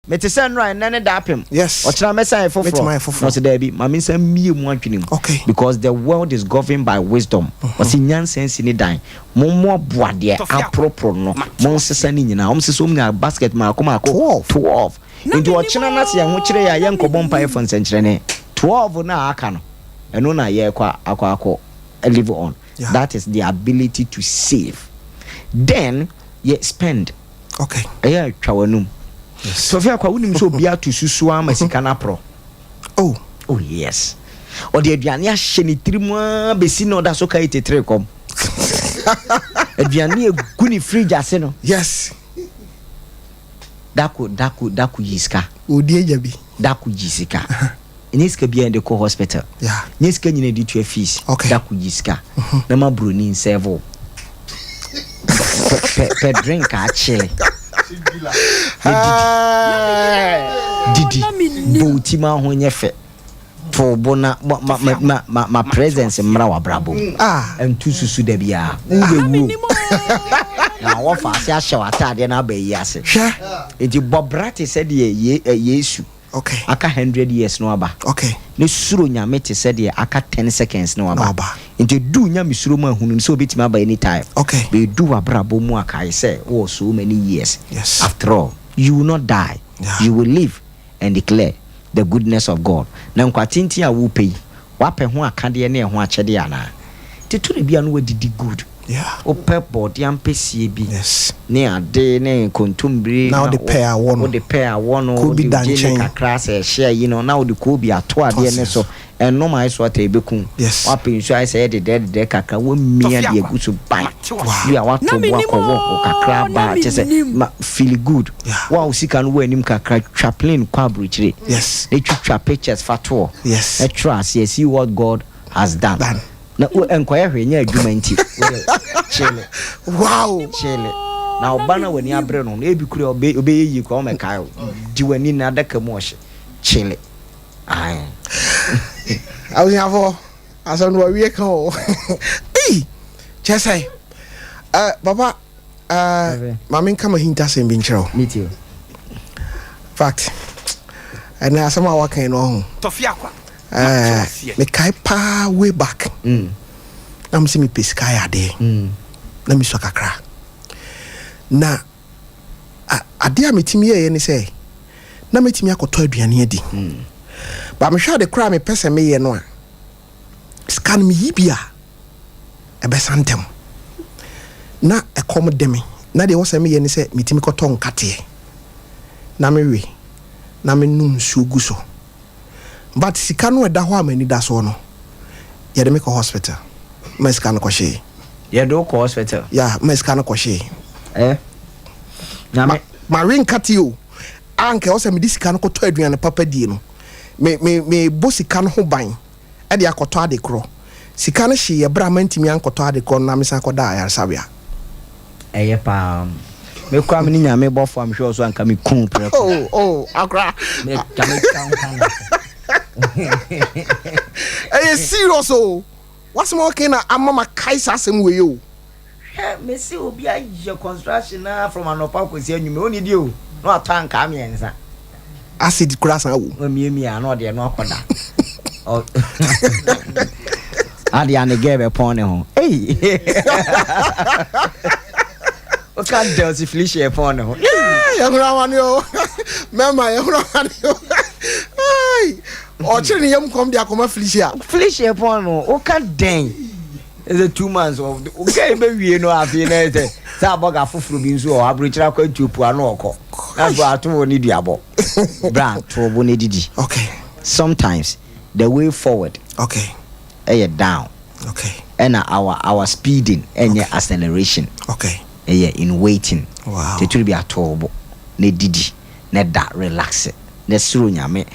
Mete send right nane dapim. Yes. Ochina mesa for no se there be mami say mie mu adwenem. Okay. Because the world is governed by wisdom. Osi nyansense ni dan. Mo boade apropro no. Mo sesa ni nyina. Om sesa na basket ma akoma 12. Into ochina na se ho kire ya ye nkobon pa e fon senkyere ne. 12 na aka no. Eno na ye akwa live on. Yeah. That is the ability to save. Then you spend. Okay. Yeah, chawanum. Yes. Tofiakwa unim so bia to susu ama sika na pro. Oh yes. O de aduane ahye ni tirimu besi no da so kai tetre kom. Aduane egu ni fridge ase no. Yes. Daku yiska. Odi ejabi. Daku yisika. Niska bia ende ko hospital. Yeah. Niska nyina di to fees. Okay. Daku yiska. Na ma broni servo. Pe drink a chile. Didi Boutima ho nyefe to bona ma presence mra wa brabo entu susu da bia ubewu na wo fa se ahye watade na ba yi ase enti bobrate said yesu okay aka 100 years no aba okay ne suro nyame te said aka 10 seconds no aba enti du nyame suro ma hunu so betima aba anytime okay be du abrabo mu aka I say oh so many years yes after all you will not die. Yeah. You will live and declare the goodness of God. Na nkwatinti a wo pei wape ho akade ne ho akyede ana tituri bia no didi good. Yeah. O pepboard yam pesie bi. Yes. Ne ade ne kontumbre now the pair one. O the pair one could be done kakra se share now the ko bi ato ade ne so no my so ata ebekun. Yes. Wape nso I say the kakra wo mia de egu so ban. You are what to work or kakra ba just feel good. Wow sika no anim kakra chaplain kwa bruchire. Yes. They twa pictures fato. Yes. Let's trust see what God has done. Na enkoya hwenya adwuma nti chile wow chile na obana wani abre no e bi kure obeyi ko o mekai di wani na adaka mu ohye chile ai awu yavo asan wa wie kan o eh chesai baba mama nkama hinta sem bi nkyerɛ meet you fact and asama wa kan no ho Tofiakwa me kai pa way back na mse mi pesika ya de na mi so kakra na ade a metimi ye ne se na metimi akoto aduane adi ba me hwa de kra me pese me ye no a scan mi yibia e be santem na e kom de me na de wo se me ye ne se metimi koto nkate na me we na me num su guso but sika no eda ho amani da so no ye de me ko hospital ma sika no ko she ye do ko hospital yeah ma sika no ko she na ma ring cut you anke o se me disika no ko to aduane papa die no me bo sika no ho ban e de akoto ade kro sika no hye ye bra mantimi ankoto ade kro na me san ko da ya sabia eye pa me kwa me nya me bofo am hwe so anka me kun pre akra me kan eh serious oh what's more kena amama kaisa asem we yo me see obi aje construction na from anopa kwesi anyume oni di o no atanka amiensa acid kurasan wo mi na de no akoda adi ane gebe pon ho hey o kan del si flish pon ho ya ngura wani o mema ya ngura wani o ai o chiri yam kom dia koma flish pon ho o kan den is a 2 months of okay be wie no afi na say sa boga fufuru bi nso o abrochira kwa tupu anu okọ na go ato ni diabo bra to bo ne didi okay sometimes the way forward okay down okay and our speeding and acceleration okay in waiting wow te turi bi atobo ne didi ne da relax ne suru nyame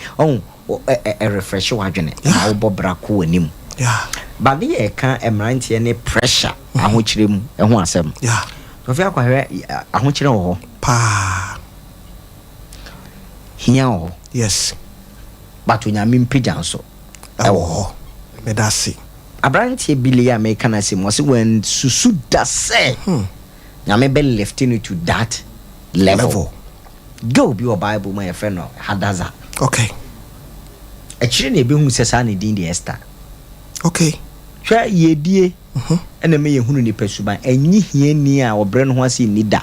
refresh wadwene na wo bobra ko anim yeah but the can emrantie ne pressure ahokyere mu eho asem yeah Tofiakwa hwe ahokyere wo ho pa hia wo yes but onyame mpigya nso ewo ho me da si abrantie bilia me kana se mo se when susu da se nyame be lifting you to that level go be your Bible my friend no Hadaza. Okay. A children e be hu se sa ne din de Esther. Okay. Hwa ye die ena me ye hunu ni pasuban enyi hie ni a obre no ho ase ni da.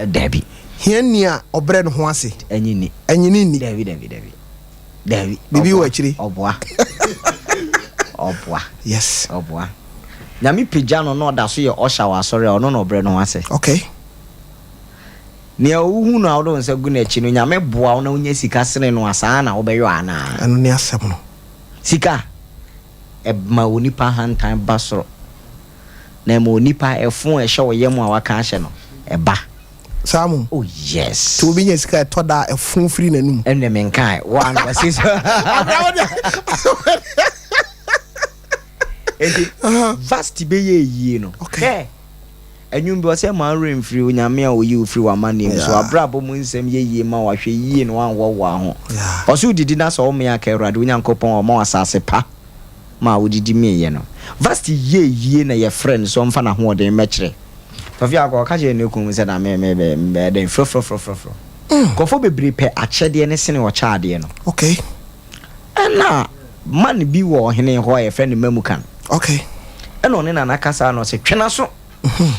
Dabi. Hie ni a obre no ho ase. Enyi ni. Enyi ni. Dabi. Bibi wo achiri. Oboa. Yes. Oboa. Na mi pejano no da so ye osha wa sorry ono no obre no ho ase. Okay. Ne ohu no awdo nsa gu na chi no nyame boa wo na unya sika sene no asa na wo be yo ana. Anu ni asem no. Sika ma onipa hantan basoro na ma onipa efun ehye wo yemu a waka ahye no eba Samu. Oh yes. To be nyesika toda efun free nanum. Enne menkai one was vast be ye no. Okay. Enyum bi o se ma rain free onyame a oyi free wa manem so abrabo mu nsem ye ma wa hwe yie no wan wo ho. O so didi na so o me aka Awurade onyankopon o ma wasase pa ma wodidi me ye no. Vast ye na ye friend so mfa na ho odin mekire. Tofiakwa ka je ne kum se na me den fro. Kofo bebre pe achede ne sene wo chaade no. Okay. Na man bi wo hene ho ye friend mamukan. Okay. Eno ne na nakasa no se twena so.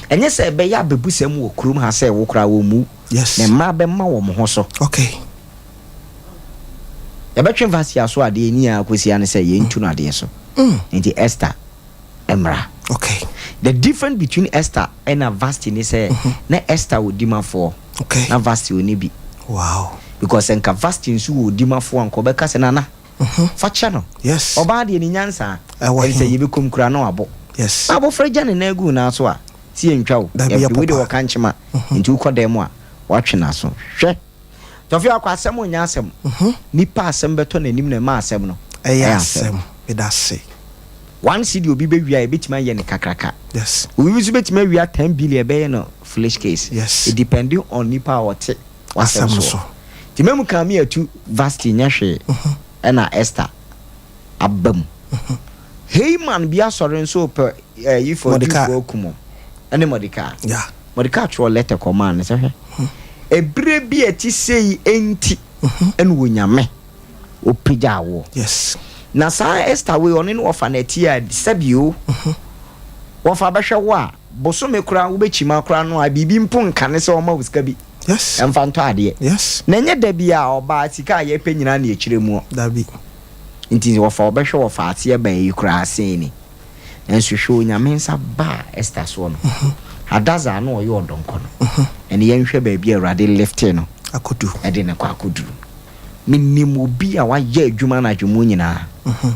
Enye se be ya bebusam wo kurum ha se wo kra wo mu. Yes. Ne ma be ma wo mo ho so. Okay. Ya betwe vasi aso ade ni akosi ane se ye ntu no ade so. Nti Esther Emra. Okay. The difference between Esther and a Vasti ni say na Esther wo dima for. Okay. Na Vasti oni bi. Wow. Because enka Vasti nsu wo dima for anko be ka se na facha no. Yes. Oba de ni nyansa. E say ye be kum kura no abo. Yes. Abo freja ne na gu na so a. Ti entwa wo. E we de wo kanchema. Nti ukodem a watwe na so. Hwe. Tofiakwa asem onya asem. Nipa asem beto na nim na ma asem no. Asem. Say. One city obi be wia e betima ye ne kakraka. Yes. We will betima wia 10 billion be no foolish case. Yes. It depending on nipa what asem so. Ti memu kan me atu vasti nya hwe. Na Esther abam. Hey man bia sore nso pe if for you kumo. Ene Mordecai. Yeah. Mordecai tro letter command se hwe. Ebre bi ati sei enti ene wo nyame. Opija wo. Yes. Na sa Esther we oni no ofa na ti a sabio. Wofa behwe wo a boso me kura wo bechima kura no a bibi mpo nkane se o ma wuska bi. Yes. Emfanto ade. Yes. Na nye da bia oba sika ye pe nyina na ekire mu. Da bi. Nti wofa obehwe wofa ate ba yi kura aseni. Enso hwe onyame nsa ba Esther so no. Adaza na oyo odonko no. Ene ye nhwe ba bia Awurade lift no. Akodu. Ede ne kwa akodu. Menim obi a wa ye adwuma na adwuma nyina.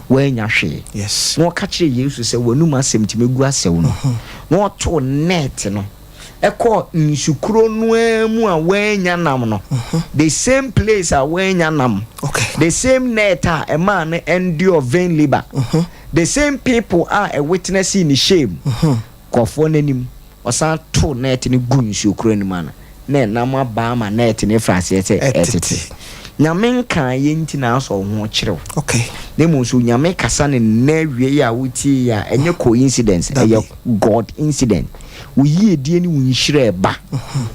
Wanya hwe. Yes. No ka kire Yesu se wonu masem timegu asew no. No to net no. Eko nsukuro no emu a wanya nam no. The same place a wanya nam. Okay. The same net a man endure vain labor. The same people are a witness in shame. Kofo nanim. Osan to net ni gu nsukuro ni man. Na nam aba ma net ni France ete etete. Nyame kan ye nti na so ho kirew. Okay. Dem so nyame kasa ne na wie ya wuti ya enye coincidence eye God incident. Wo yie die ni wunhire ba.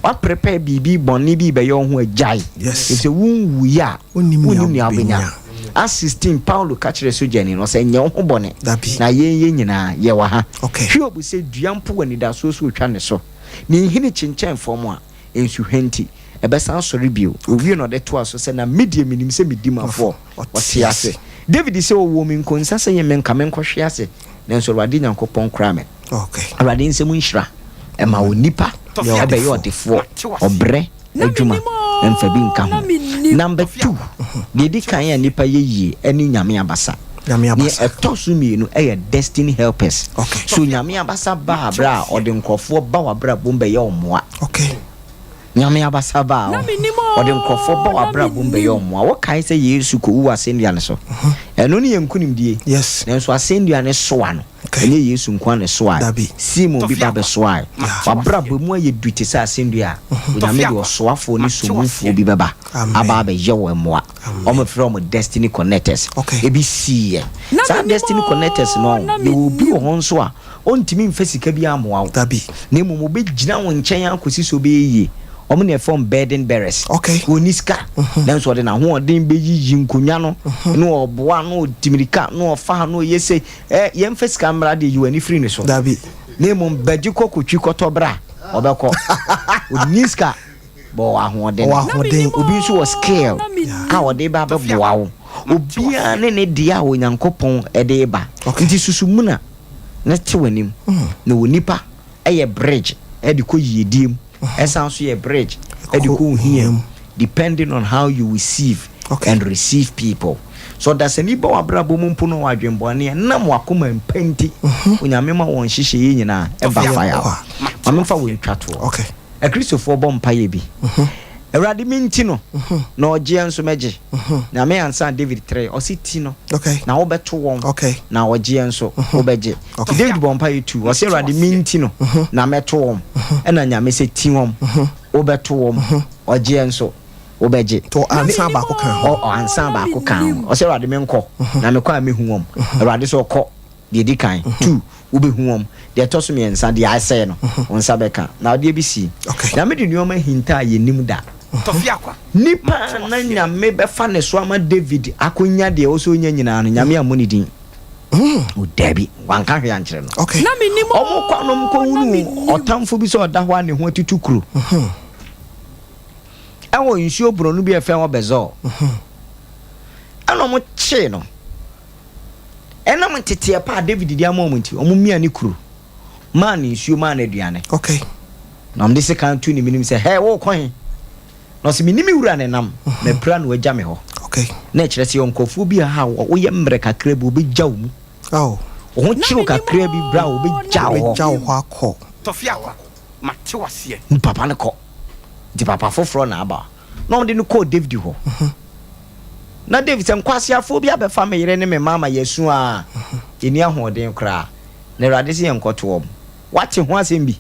Wa prepare bibi bonni bi be yo ho ajai. Yes. If wunwu ya wunni abenya. As 16 Paulo ka kire so jani no se nye ho bone. Na ye nyina ye wa ha. Okay. Hiobu se duampo wani da so twa ne so. Ni hini chinchen fom a ensu hwenti ebesan sori bio owie no de to aso se na media minim se medimafo wasiase David se wo mi nkonsa se ye menka menkohwe ase na nso Awurade Nyankopon kra me. Okay. Awurade nsem nhira e ma onipa ya be yo defo obre adwuma emfa bi nka ho. Number 2 dedi kan ya nipa yeye eni nyame abasa. Nyame abasa. Ni etosu mienu e destiny helpers. Okay. So nyame abasa ba bra ode nkofo ba wa bra bombe ye omoa. Okay. Nyame abasa ba ode nkofo ba wa bra bombe ye omoa. Wo kai se Yesu ko wu asendua ne so. Eno ne yankunim die. Yes. Nenso asendua ne so ano. Ene Yesu nkwa ne so a. Simon bi ba be so a. Wa bra bomu aye duti sa asendua. Nyame de osoafo ni somufo bi beba. Aba ba ye wo emoa. Omo from destiny connectors. Ebi see. Sa destiny connectors no. They will be on so a ontimi mfasika bi amoa. Dabi. Na emu be gina won nchen akosi so be yi. omo ne form burden bearers okay oniska then so de na ho odin be yiyi nkunya no no oboa no timirika no ofa no yese yem face camera de you ani free ne so dabi ne mum baji kokotwi kotobra obekọ oniska bo ahoden obi nso was scale a ode ba beboa wo obia ne dia onyankopon ede ba nti susumuna na tewanim na wonipa eye bridge edi ko yediem esan so ye bridge edi ko hiem depending on how you receive and receive people. So that's any bo abrabo mumpo no wadwembo ne na mo akoma mpenti onyame ma won hihye yi nyina e ba fire amemfa wo ntwato okay a Christopher bompaye bi Eradi minti no na oje enso meje na me ansa David 3 ositi no okay na wo beto won okay na oje enso wo beje David bompaye 2 o se eradi minti no na meto won e na nyame se ti won wo beto won oje enso wo beje to ansa ba ko kan o ansa ba ko kan o se eradi menko na me kwa mehu won eradi so ko de di kan 2 wo behu won de toso me ensa de asay no onsa beka na de bi si na me de nyoma hinta ye nim da Tofiakwa nipa na nyame be fa ne so ama David akonya de o so nya nyina no nyame amoni din o dabi wanka hwe ankyere no okay na menim omo kwanom ko wunu otamfo bi so oda ho ane ho atutukuru ewo nsuo bro no bi efe wo bezo ana mo che no ena mo tete pa David di ama mo nti omo mia ne kuru man nsuo man aduane okay na am dise kan tu ni minim se hey wo kwan no se minimi wura ne nam me pra no agya me ho okay na kire se yonkofo bi ha wo ye mbre kakra bi obi gyaw mu oh ho chiro kakra bi bra obi gyaw ho akọ Tofiakwa mate wase papa ne ko di papa foforo na aba no de no ko David ho na David se nkwase afo bi abefa me yere ne me mama yesu a eni ahoden kra na Awurade se yenkoto wate ho asem bi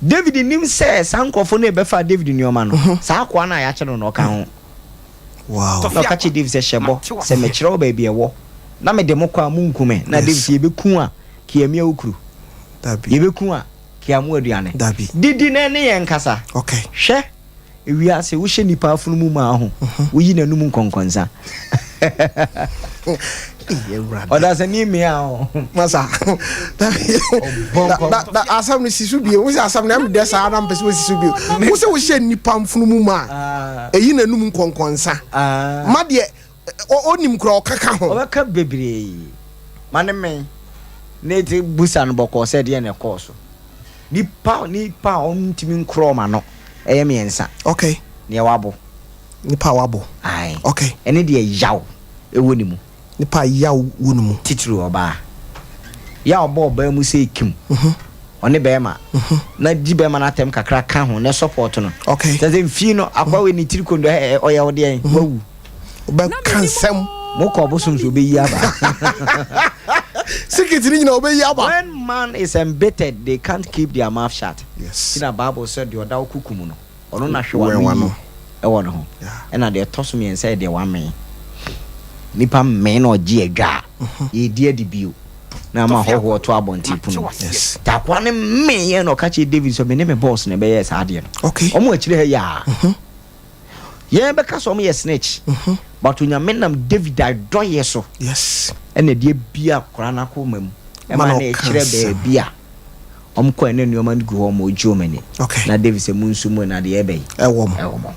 David nim se sankofo na ebefa David nioma no sa akwa na ya kire no ka ho wow no ka chi David se shebo se me kire oba bi ewo na me de mokwa mu nkume na David ye beku a kiamia ukuru dabi ye beku a kiamu aduane dabi didi na ne yen kasa okay hwe ewia se wo hye nipa afunu mu ma ho wo yi nanum nkonkonsa oda se ni me a masa da asam ni sisu bi wo se asam na am de sa na mpese wo sisu bi wo se wo hye nipa afunu mu ma eyi nanum nkonkonsa ma de onim kura okaka ho obeka bebre manemen ne te busa no boko se de na course nipa ontimi nkro ma no eye miensa okay ne wabo nipa wabo ai okay ene de yaw ewoni mu nipa yaw wonu mu titru oba ya oba oba mu se kim one be ma na di be ma na tem kakra ka ho ne support no okay teze mfi no akwa we ni tiri kondo oya wo de wawu oba kansem mo ko bosom so be yi aba secret ni nyina oba yi aba when man is embittered they can't keep their mouth shut yes in the Bible said the oda okukum no ono na hwe no e wo no and na de toso me inside the one man nipa me no gi adwa ye die di bio na ma hoho to abonti puno yes takwa ne me ye no ka che David so me ne me boss ne be yes ade no okay omo akire ha ya ye be ka so me yes snitch but unya menam David adoye so yes ene die bia kora na ko mam e ma na akire be bia omko ene nuoma ngu ho mo jomani okay na David se munsumu na de ebe e wo mo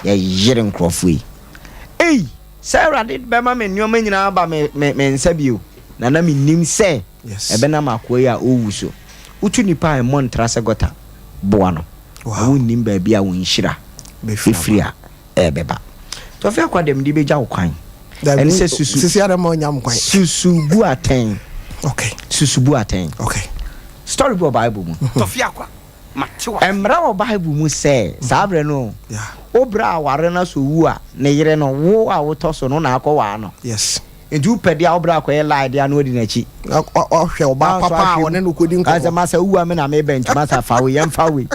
ye yire nkrofo yi Sarah did be ma me nuoma nyina ba me nsa bio na me nim se yes ebe na makoe a owuso utu nipa e montra se gota boa no wo nim ba bia wo nhira be fria beba Tofiakwa dem di beja wo kwan ene se susu sisi ara ma nyam kwan susu bu aten okay susu bu aten okay story bo Bible mu Tofiakwa matewa emra wo Bible mu se sabre no yeah obra aware na so wu a ne yire no wo a wo to so no na akwa no yes edu pede a obra akoye lie dia no odi na chi o hwe oba papa wona no kodi nko aza masa wu a me na me bench masa fa we yem fa we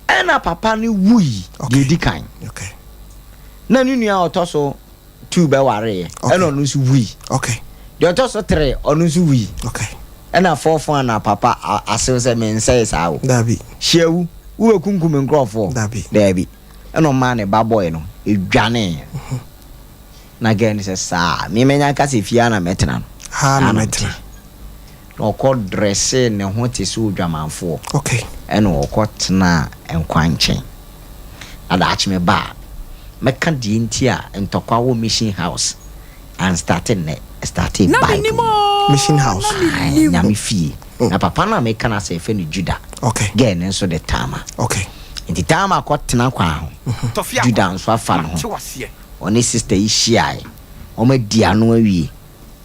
ena papa ni wui ye di kan okay na ni nua otoso 2 be ware ena no su wui okay de otoso 3 onu su wui okay ena 4 na papa asese me nse sawo dabi shewu we kunkum nkrofo dabi eno ma ne ba boy no edwane na gen se sa me menya ka se fia na metena no ha na metena no ko dresse ne ho te so dwamanfo okay eno ko tena enkwanchen adachi me ba meka di ntia entokwa wo mission house and started by mission house nyame fie na papa na meka na se fe no Juda okay gen nso de tama okay inti tama ko tena kwa ho Juda nso afa no oni sister ishiai o ma dia no awie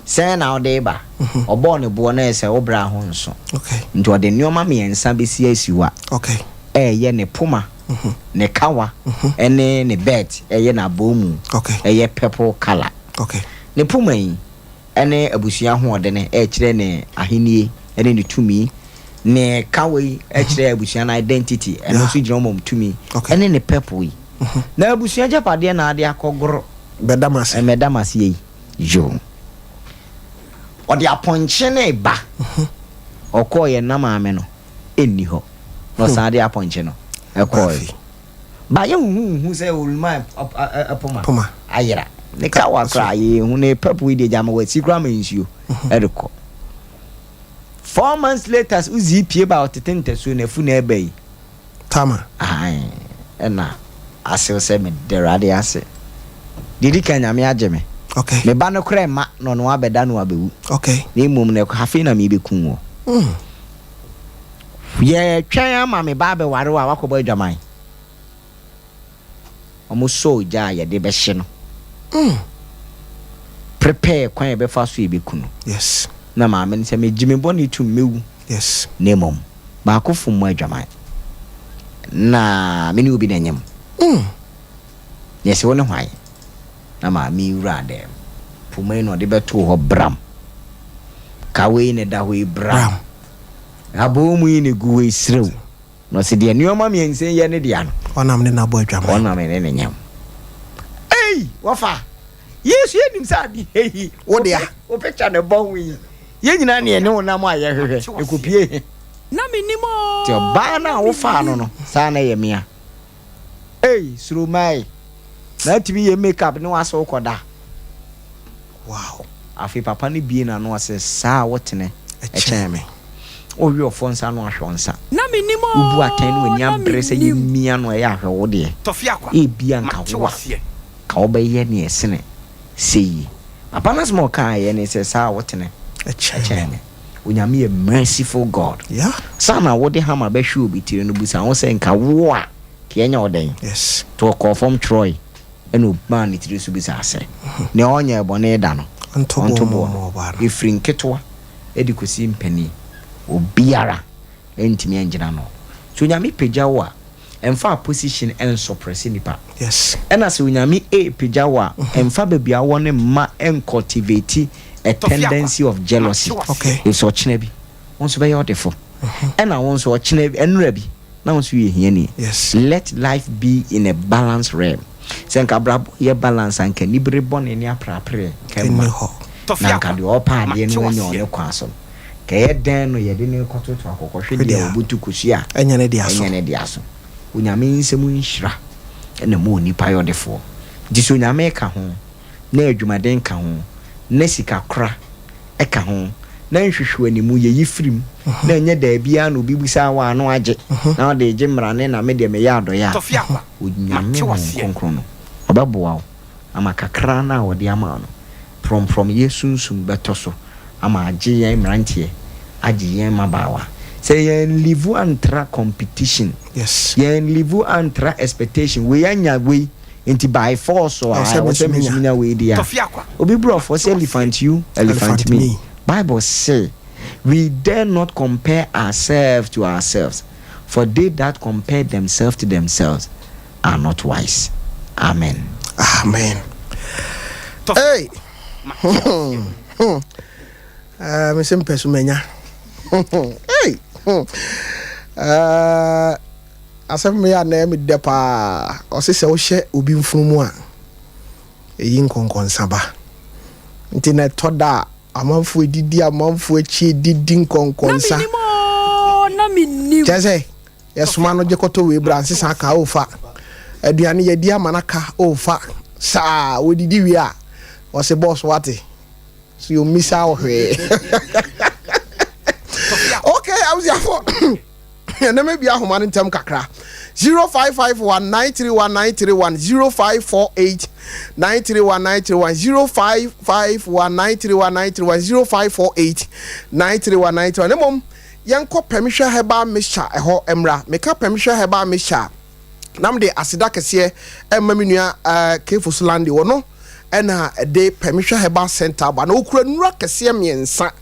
say na odeba obo ne bo na ese obra ho nso okay nti ode nioma me ensa besi asiwa okay ye ne puma ne kawa ene ne bet ye na bomu okay ye purple color okay ne puma yi ene abusia ho ode ne kire ne ahenie ene ne tumi ne kawa yi kire abusia na identity ene so gina omom tumi ene ne purple yi na abusia japade na ade akogoro bedamase yi yo odi aponche ne ba okoye na maame no enni ho no sade aponche no ekoy ba ye hu se ulma apoma ayira ne ka wa kra ye hu ne papu ide jama wa sikra mensuo edeko 4 months later uzi pie ba otete so na fu na ebe tama ai ena ase se me derade ase didi kan nyame ageme okay me ba no kra ma no no abeda no abewu okay ni mum ne hafe na me be kun wo ye twan ama me ba be ware wa wakobo adwaman omo so ja ye de be hye no prepare kwan ye be fa so ye be kunu yes na ma me nse me jimi boni tu mewu yes nemom ba ko fum adwaman na me ni obi na nyem yes wona hwan na ma mi wura dem pumai no de beto ho bram kawe ne da ho bram abomu ni guwe srew no se de nioma mi ense ye ne dia no onam ne na bo adwama onam ne ne nyam ei wafa yesu enim sadi ei wo dia o picture ne bon wi ye nyina ne ne onam aye hwehwe ekopie na minimo te ba na wo fa no no sa na ye mia ei suru mai na tibi ye makeup ne waso koda wow afi papa ni bie na no ase sa wotene echeme o wi ofonsa no ahwonsa na minimo ubu atan no nya brese ye mia no ya ahwe de Tofiakwa e bia nka wo ka obaye ne esene sei papa na small kan ye ne se sa wotene echeme onyame ye merciful God yeah sana wo de hama be hwe obi tire no busa wo se nka wo a ke nya oden yes to call from Troy eno man ni tire so bisa ase ne onye ebone da no ontobo ifrin ketwa edi kosi mpani obiara entimi angina no so nyame pagya wo a emfa position en suppress nipa yes ena se nyame pagya wo a emfa babia wo ne ma en cultivate a tendency of jealousy okay if so chine bi wonso be yodefo ena wonso chine bi enra bi na wonso ye hiani yes let life be in a balanced realm senka brabo ye balance anka nibre bone ni aprapre kema nanka de opa de no nyo ne kwaso ke ye den no ye de ne kototo akokɔhwe de obutu kusia enya ne dia so onyame nsɛm nhira ena mo nipa yodefo diso onyame ka ho na adwumaden ka ho na sika kra eka ho na nhwehwe animu ye yifrim na nya da bia no bibusa wa ano age na o de gimrane na me de me ya do ya onyame konkron no obaboa ama kakra na o de ama no from yesunsum betoso ama age yan mrantie age yan mabawa say yan live antra competition yes yan live antra expectation we anya we into by force or I we dia obi bro for say elephant you elephant me Bible say we dare not compare ourselves to ourselves, for they that compare themselves to themselves are not wise. Amen. Amen. Hey. Me simple sumenya. Hey. Asem me ya na me depa o se wo hye obi mfunumu a eyi nkonkonsa ba. Nti na toda amanfo edidi amanfo echi edidi nkonkonsa na minim chese Yes, man, no jekoto we branches aka ofa. Aduane ye dia manaka ofa. Sa we didi wi a. Was a boss wati. So you miss out here. Okay, I was here for. And then maybe I human in term kakra. 0551 931 931 0548 931 931 0551 931 931 0548 931 931. Mom, yanko permission heba misha eho emra. Meka permission heba misha. Nam de asida kese emma menua Kefosulandi wono. Ena de permission heba center ba na okura nura kese miensa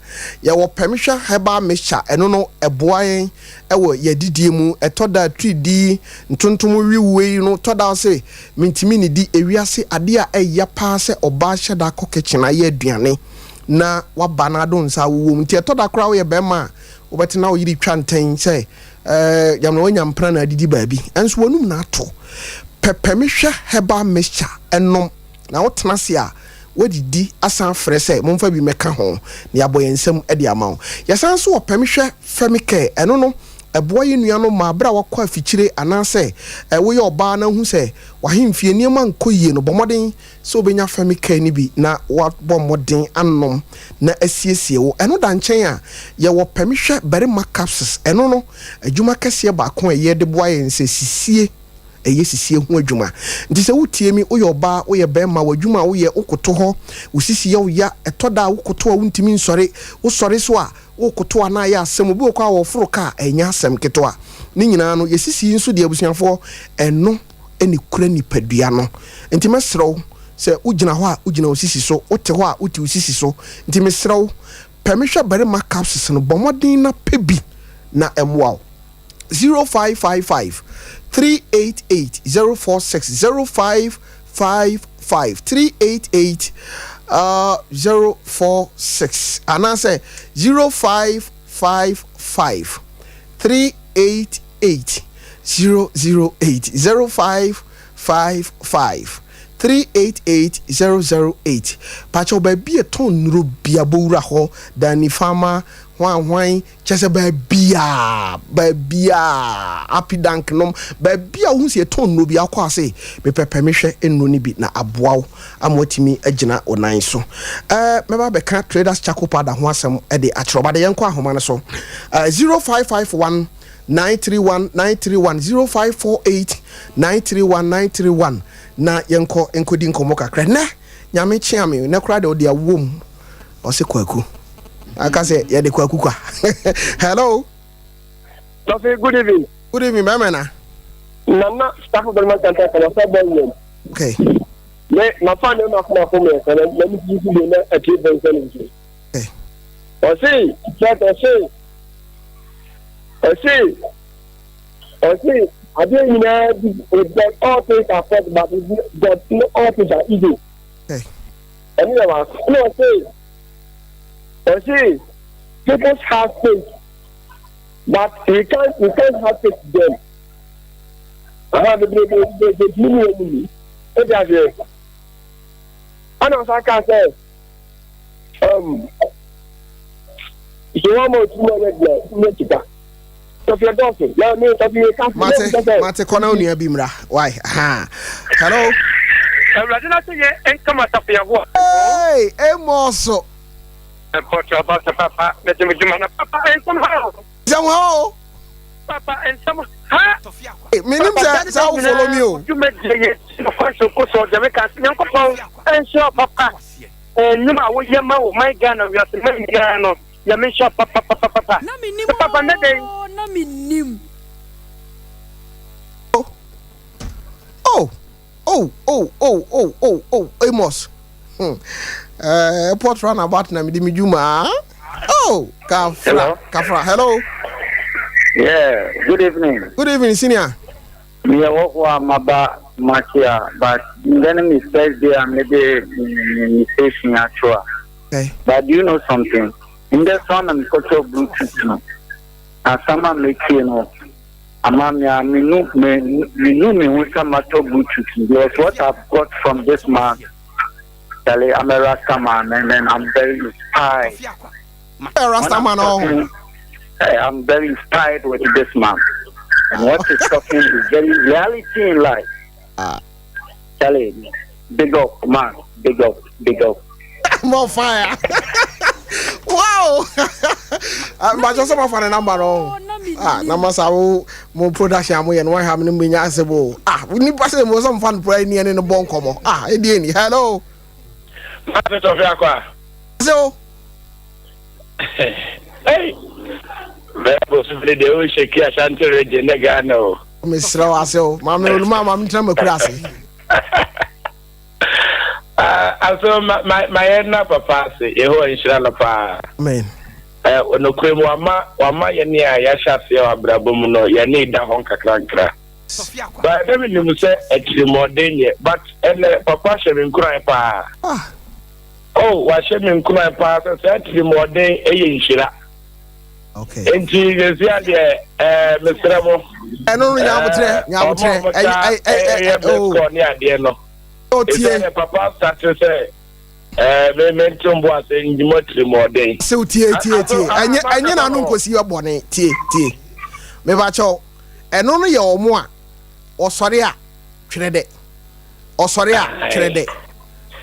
ya wo permission heba misha eno no eboayen ewo yadidie mu etoda 3D ntontom wiwe no toda se mintimi ni di ewiase ade a eya pa se oba hyeda kokechina ye aduane na wabana do nsa wo mti etoda kra wo ye bema obetina wo yiri twanten se yamna wonya mpra na adidi baabi enso wonum na ato permission heba misha enom na wotena se a wodidi asan frese momfa bi meka ho na yaboyensem ade amawo yasan so wo permission femike eno no eboye nuano ma bra wakwa fichire anase wo ye oba na hu se wahemfie niema nkoyie no bomoden so obenya femike ni bi na wa bomoden anom na asiesie wo eno da nchen a ye wo permission bere capsules eno no adwuma kese ba ko ye de boye nse sisie sisie hu adwuma nti se wotie mi woye oba woye bema wadwuma woye ukoto ho usisi ye ya etoda ukoto a wuntimi nsore wo sore so a ukoto na ya asem obi okwa wo foro ka enya asem keto a ni nyina no yesisi nso de abusuafo eno eni kura ni padua no nti mesrew se ugina ho a ugina osisi so wote ho a wote osisi so nti mesrew permission bare capsules no bomodin na pebi na emwa 0555 388 046 0555 388 046 and I say 0555 388 008 0555 388 008 pacho baby a ton rubia bura ho dani fama hwan chese babia happy dank nom babia hu se ton no bia kwa se me permission enno ni bi na aboaw amotimi agina onan so meba be kan traders chakopada ho asem e de atroba de yenko ahoma ne so 0551 931 931 0548 931 931 na yenko enkodi nkomo kakra na nyame chiame ne kra de odi awom o se kwaku aka say ye de kwaku kwa hello Tofi, good evening. Good evening, Mamana. Nana, staff of the government center, can I say okay. My father of my home, and let me give you a kid and send it. Okay. I see, I didn't know that all things are fair, but that all things are easy. Okay. And you know, I see, people have faith, but you can't have faith them. I have the enemy. And as I can say, if you want more to know, Mate kona unia bimra. Why? Ha. Hello. Hey, Emoso. Somehow. Papa and some Menim say follow me. You make the and sure, Papa. And you know, my gun of your man, you may shop, Papa. Papa, no, Menim. Oh, Amos. Port run about na mi juma. Oh, Kafra. Hello. Yeah, good evening. Good evening, senior. Me walk maba machia, but then me first day I'm maybe station actual. Okay. But do you know something? In this one I'm cultural Bluetooth no. And someone make you know. Amamia me know me with some matter Bluetooth. Because what I've got from this man, I'm a Rasta man, and then I'm very inspired. Rasta man, I'm very inspired with this man. And what he's talking is very reality in life. Charlie, big up, man. Big up. More fire. Wow. But just some of the number on. Number so more production we and why have no mean answerable. We need pass more some fun playing in the bone come. Edieni, hello. Master Tofiakwa. So hey. Vero simply de o shake Ashanti region negano. Miss Rawasel, mama, I'm trying to cross. Also my head na papa say e ho inshira la pa. Amen. Ono kwemu wama ye ne ya hyase ya abrabom no ye ne da hon kakrankra. But let me know say extreme but papa shebe nkuran pa. Oh, wa shebe nkuran pa say extreme eye inshira. Okay. Enti gesia de Mr. Mo. No nyabutre. Oh, ni ade no. Oh, tie. Papa started say me tumbo say njimotri mo den. So tie. Anye na no nkosi obone tie. Me ba cho. Eno no ye omo a osore a twere de.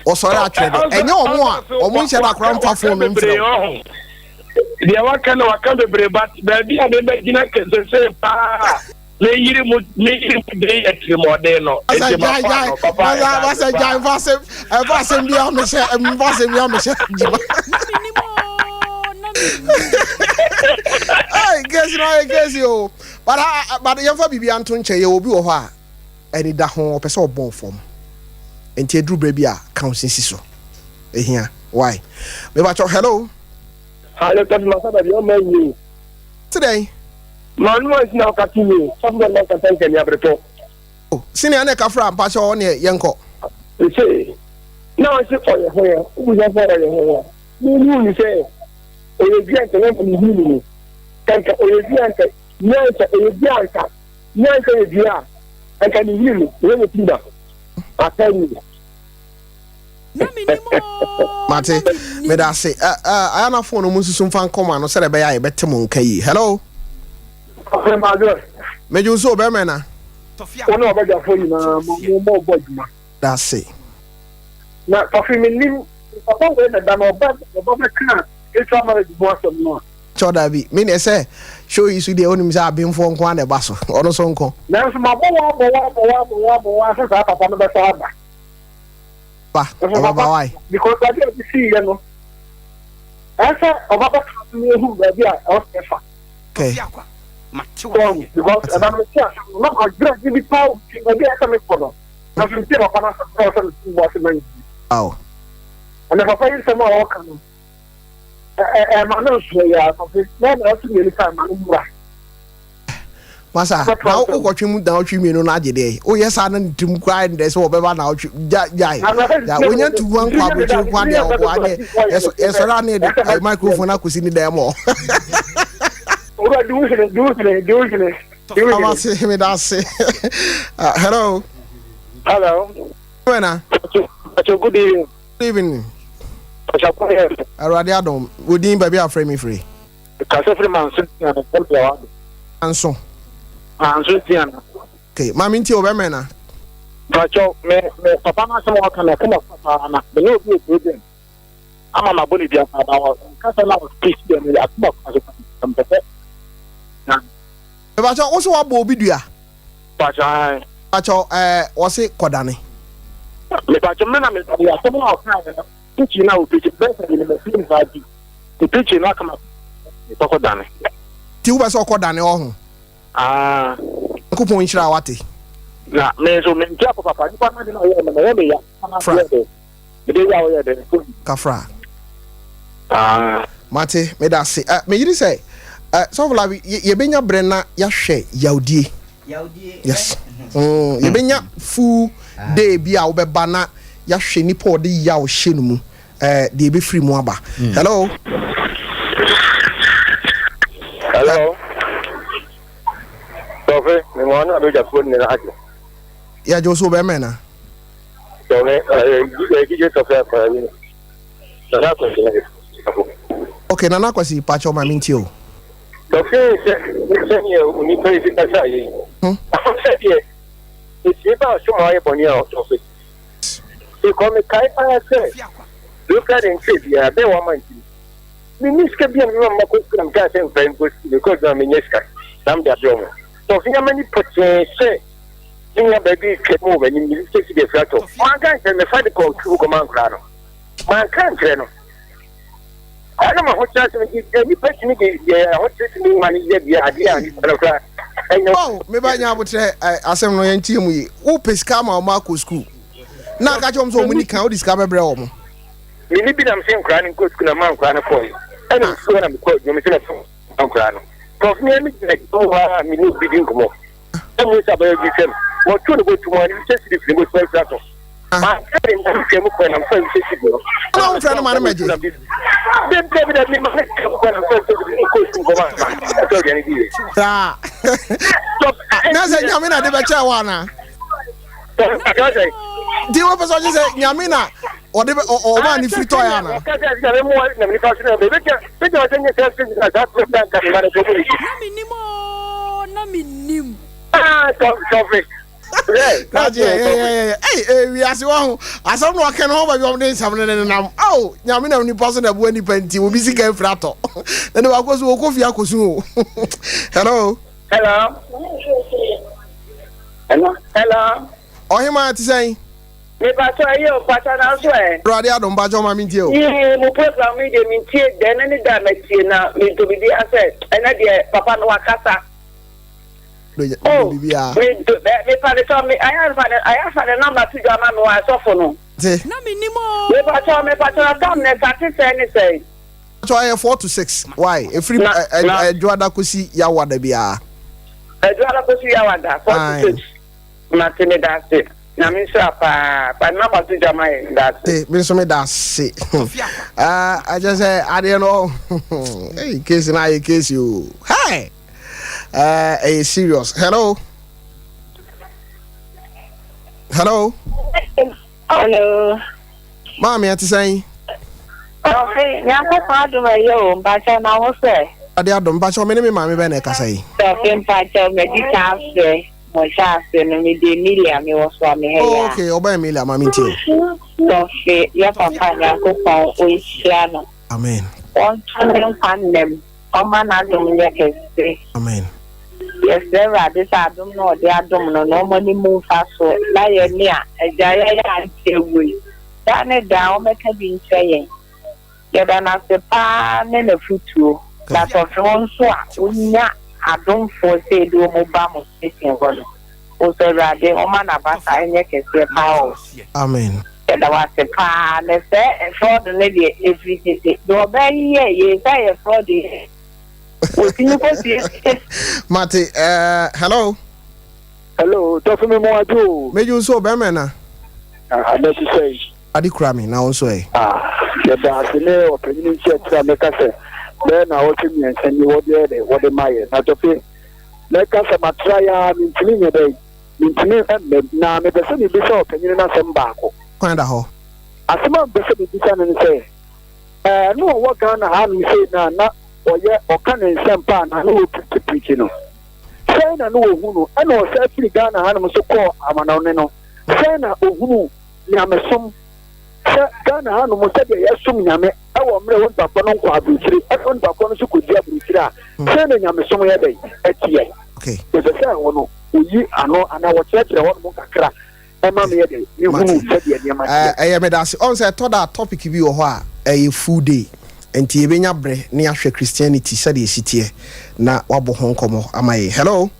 Enye omo a omo nche da kra mfa fo me mfro. Dia waka bebre but baby a be gina kese se pa me yiri mu de etrimo no papa say jai vase bia me se Hey, guess you. But you for bibi anto nche ye obi wo ho a eni da ho opese obon fom. Enti edru bra bia kan sisi so. Ehia, why? Me ba cho hello. Hello, Masada, your menu. Today, Manu is now cutting me. Someone like a tank and you have report. Oh, Senior Neka from Pasha on your Yanko. You say, now I say for your hair. Who is for your hair? You say, or you grant the name from the human. Tank or you grant it. Yes, I can hear you. I tell you. Mate, me da say I am phone no musu fan come no say be ya betem nkai. Hello. Okay, my girl. Me you so be me na. One of the for you na mo boduma. That's it. Na coffee Menim, papa we na no ba kan. It's a marriage boss no. Choda bi. Me ne say show you so dey onim say abin fo nko na ba so. Ono so nko. Na so ma bo so sa papa no be so aba. Why? Because I didn't see you know. I said, about who baby I okay. Because I'm not a great give it power, maybe I can make for them. Nothing to about Oh. And if I find some more welcome. I'm not sure you are something. Then I see you time. Masa, now go trim down trim no na dey. Oh yes, I need to cry and there's over now. Jai. That when you to one kwa between kwa dey kwa yes ora need the microphone akusi ni dem o. Ora do it. I say me that say. Hello. Hello. Buena. Good evening. Good evening. Arade Adom, wodin baby aframe me free. Kase free man so na temple Anso. Tiana. Okay, mami nti obeme na. Pacho me papa na se mo kana kuma papa na. Me no be problem. Ama ma boni bia pa ba. Kase na o speech dem ya kuma kwaso kampete. Na. E ba cho wo so wa bo obi dua. Pacho wo se kodane. Me pacho me na me ya so mo akran na. Teaching na o teach best in the film value. The teaching na kama to kodane. Ti wo ba so kodane o ho. Kupon nchira wate. Na me so me ntia papa ni pa na na ye ya. Me ya o ye de. Kafra. Mate me da se. Me yiri say so la ye benya brena ya hwe yaudie. Yes. Ye benya fu day bia wo be bana ya hwe ni po de ya o hye no mu. De be free mu aba. Hello. Tofe, me mwana abeja phone ni aje. Ya Joso be me na. So me gije Tofiakwa ni. Sana ko ni. Okay, nana kwasi pacho ma minti o. Okay, you need to see that I said, yes. It's about so high upon your office. You call me Kaipa, say, look at it, yeah, they want my. Minister be a woman could have and very good because I'm in Yeska. I'm the Abdoma. So, how many put say, you have baby kept moving in the city of Flato. One guy can find the call to command Crano. Man can't, Crano. I don't know what any person what me money the idea. Oh, maybe I would say, I said, no, and team we, who pays come our Marco school. Now, catch on so many can discover Brelmo. You need to be saying crying good to a man crying for you. And I'm sure I'm quite you I'm crying. Because me, like, oh, I mean, you begin to more. Some ways about you, what to go to one, you just if you go to Flato. I'm telling you, I'm so sensitive. I'm trying to manage it. Then tell me that me when I'm so sensitive. Ah, nothing. I mean, I never tell one. Do you want to say Yamina or one if you toy? Menim. Ah, Tofiakwa. Hey, we are so as I'm walking over your days. Oh, Yamina, only person that when you penty will be sick and frato. Then I was Tofiakwa. Hello. Hello. Oh, him at saying, Me pato ayo patana so e. Brother, don't badge on my meeting. Mo program me de me tie den ne da me tie na me to be asset. Ena de papa no wakasa. Oh, me pa de so me I have the number to jama no aso for no. Na minimo. Me pato tam ne sati say ni say. So I 4 to 6. Why? A free Joada Kusi Yawada Bia. Joada Kusi Yawada 4 to 6. Matine that's it. Na me sure pa number to jama that's it. Me so me that's it. I just say I don't know. Hey, case na case you. Hey. A serious. Hello. Hello. Hello. Mommy, what you saying? Oh, hey, nyako padu me yo, mpacha na wo se. Ade adom mpacha me me mama be na ka say. So mpacha me di ka se, mo sha se no me de Emilia me wo so me he ya. Okay, oba Emilia mama nti. So fe ya papa nyako pa o ihia no. Amen. On tane panem, o ma na dum ye kese. Amen. Yes, there are this adum no de adum no money move fast so. Na ye ni a eja ya antewe. Da ne da o meka bi nche yɛda na se pa ne na futuo na tɔfo nso a onya adomfo se do mo ba mo sesin hɔ no o so rade o ma na ba sa enye kese pa o amen yɛda wa se pa ne se fraud ne de everything do ba ye say fraud o tinu ko si Mate hello tofu me mo adu meju so be me na ada ti say adi kura me na onso yɛda ase ne ɔpanyin nkyɛn meka sɛ bɛɛ na wɔtwe mmiɛnsa ni wɔde mayɛ na tɔfe meka sɛ matra ya mentumi nyɛ dɛ mentumi mmɛm na mepɛ sɛ mebisa ɔpanyin no asɛm baako kwan da hɔ asɛm a mepɛ sɛ mebisa no ne sɛ ne ɔwɔ Ghana ha no sei na ɔyɛ ɔka ne nsɛm paa na wɔpirikyi no sɛn na ne wɔhu no ɛna ɔsɛ firi Ghana ha nom so kɔɔ amanɔne no sɛn na ɔhunu nyamesom Ghana ha no mo said yɛsom nyame ɛwɔ mmerɛ wo mpakɔ no nkɔ aburukyiri ɛfɔ mpakɔ no so kɔdi aburukyiri a sɛ na nyamesom yɛ dɛn ɛteɛ ɛsɛ sɛ ɛwɔ no oyi ano anaa wɔkyerɛkyerɛ hɔ no mo kakra ɛma me yɛ dɛn mehunu sɛdeɛ nneɛma ɛyɛ meda ase ɔn sɛ ɛtɔ da topic bi wɔ hɔ a ɛyɛ full day nti yɛbɛnya berɛ ne ahwɛ Christianity sɛdeɛ ɛsi teɛ na wabɔ ho nkɔmmɔ ama yɛ hello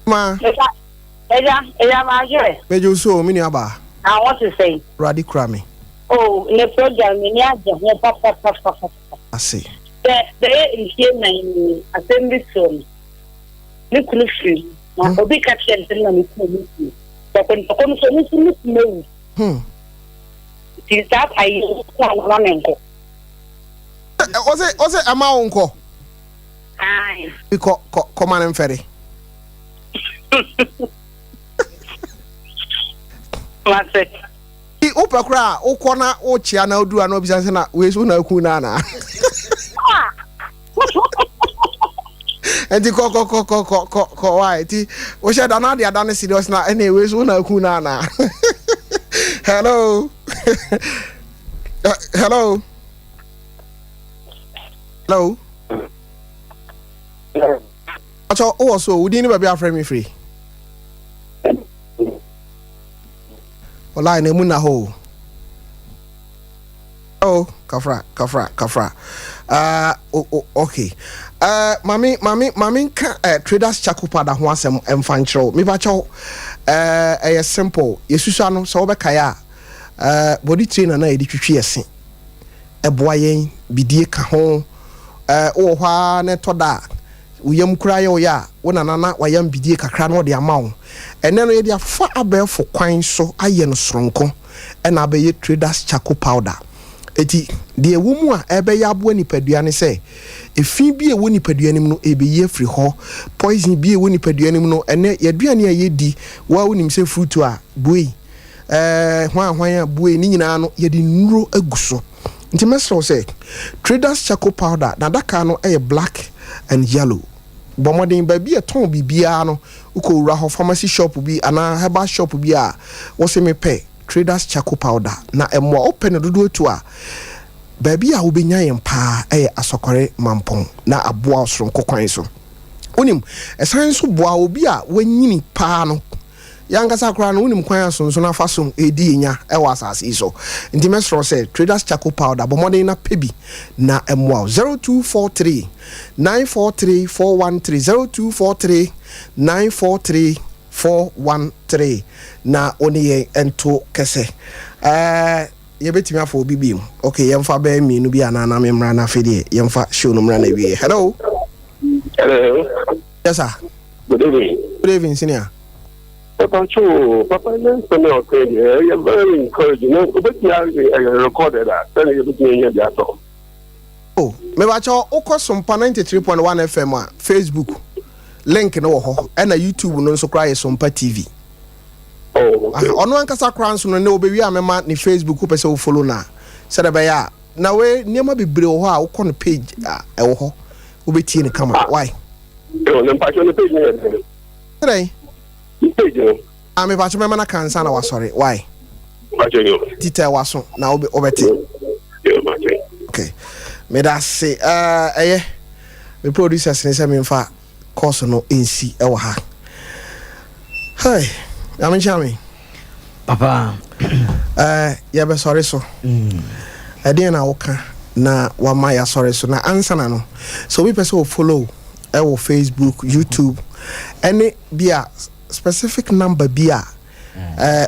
ma ɛja ma jere mejo so mini aba I want to say. Radi Krami. Oh, in the program, in the papa. I see. There is here my assembly soon. Look, now, Obi captured the money. But when the commission is no. Since that I running. Was it a maunko? Aye. Because command and ferry. Opa kra o kona o chia na odu ana obisa se na we so na ku na na enti ko why ti wo she da na dia da ne serious na anyway so na ku na hello hello hello acho o so we didn't be afraid me free wallahi ne mu na ho oh kafra okay mami traders chakupa da ho asem emfanchro me ba cho simple yesusu no so be kaya body trainer na edi twitwe ese eboa yen bidie ka ho wo hwa ne toda uyam kura ye oya wona nana wayam bidie kakra no de amawo ene no ye dia fa abefo kwan so aye no soronko na abaye traders charcoal powder eti de ewumu a ebe ya abo nipadua ne se efi bi ewo nipadua nim no ebe ye free ho poison bi ewo nipadua nim no ene yaduane a ye di wa wonim se fruit a boy hwan a boy ni nyina no ye di nuro aguso nti mesro se traders charcoal powder na daka no e black and yellow bomodin ba bi eton bibia no uko wura ho pharmacy shop bi ana herbal shop bi a wo se me pe traders charcoal powder na emwa open dodo to a baby a obenya yen pa asokore mampon na aboa osoro nkokwan so onim esan so boa obi a wanyini pa no yanga sakura no onim kwan asonso na faso edi enya wa asase so nti mesro say traders charcoal powder bomodin na pebi na emwa 0243 943 413 0243 943 413 na oniye ento kese yebetimi afọ obibi okay yemfa ba mi no bi anana memra na fede yemfa show no mra na wie hello yes sir good evening senior Papa, okay, you're very encouraging. But you recorded that. Then you begin to talk. Oh, me watch all Sompa 93.1 FM Facebook. Link no ho and na YouTube no so cry Sompa TV. Oh, okay. Ono ankasa kran so no be wi amema ni Facebook ko pese wo follow na. Said be ya. Na we niam bebre ho a wo ko no page e wo ho. Wo betie ni kama. Why? No, na page no page ni. Today. Page no. Me ba cho me na kansa na wa sorry. Why? Page no. Tita waso na wo obeti. Yeah, page. Okay. Me da say me producers ni say me fa course no NC e wa ha. Hey, I'm chami. Papa. Yeah be sorry so. Ade na woka na wa ma ya sorry so na answer na no. So we person will follow e wo Facebook, YouTube. Any bia specific number bia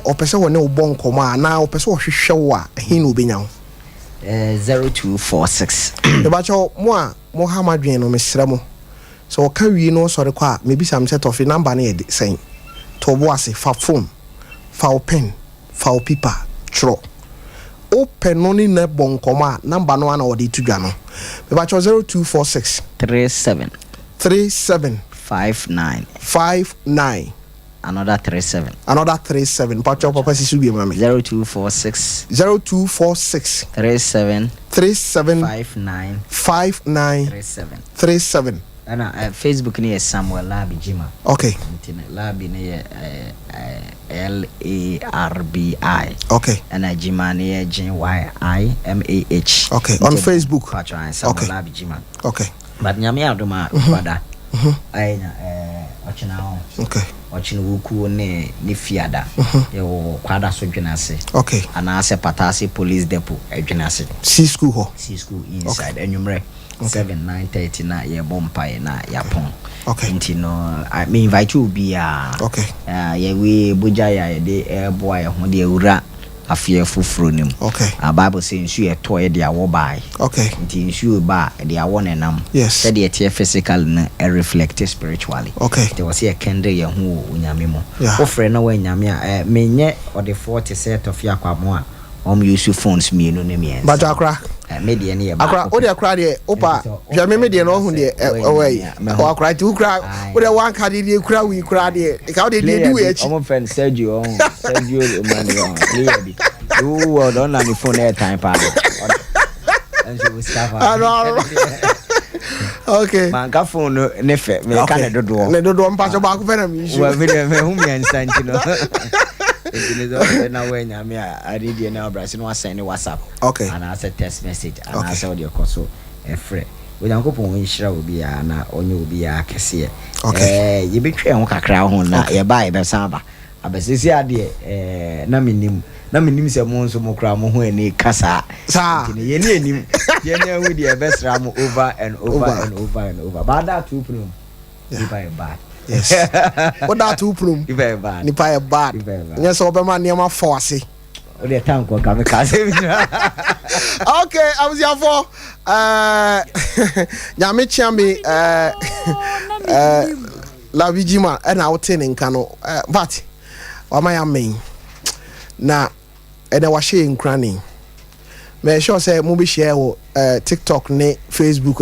o person woni wo bon koma na o person wo hwehwe wo a hin no benya wo. 0246. E ba cho mo ha madwen no mesra mo. So ka wi no sorry kwa maybe some set of number na e saying to boase fa phone fa pen fa paper tro open no ni na bon koma number no na odi tudwa no me ba cho 0246 37 59 another 37 pacho papa sisu bi mama 0246 37 59 37 ana Facebook ni Samuel Labi Jima. Okay. Labi ni LARBI. Okay. Ana Jima ni JYIMAH. Okay. On Facebook. Samuel Labi Jima. Okay. But nyame adoma kwada. Aina ochina on. Okay. Ochina wuku ne fiada. Yo kwada so dwenase. Okay. Ana ase patase police depot edwenase. C school ho. C school inside enyumre. 7-9:30 na ye bompa na yapon. Okay. Nti no I me invite you be okay. Ye we buja ya de boy ho de ewura afie fufuro nim. Okay. Bible say nsu ye to ye de awo bai. Okay. Nti nsu ba de awo nenam. Yes. Said ye tie physical na reflect spiritually. Okay. There was ye kende ye hu onyame mo. Yeah. Ofre na wa nyame a menye the 40 set of Tofiakwa mo a use phones mienu ne mien. But akra media ne ba. Akra o de akra de opa hwa me media no hu de away. O akra ti ukra o de one card de kura wi kura de e ka de do we achi. Omo friend Sergio Emmanuel player bi. You were on the phone air time pa. And she was stuff. Okay. Manka phone no nefe me ka ne dodo. Ne dodo mpacho ba ko fe na mi issue. Wa me hu mi ansa ntino. Ntino na we nya me a read na obra se no send WhatsApp. Okay. And I said text message and I said audio call so e frɛ. We dan kopon won hira obi a na onye obi a kese. Okay. Ye betwe ho kakra ho na ye ba ye be san ba. Abesisi ade na menim se mo nso mo kra mo ho ani kasa sa ye ni enim ye ni hu de besra mo over and over but that two problem if bad yes what that two problem if bad ni pa bad yes so be ma niam force o de tank ko ka me kasa okay I was here for nyame chiame la vigima and out in kano but wama ya main na ene wa share nkrani me sure say mo be share wo TikTok ne Facebook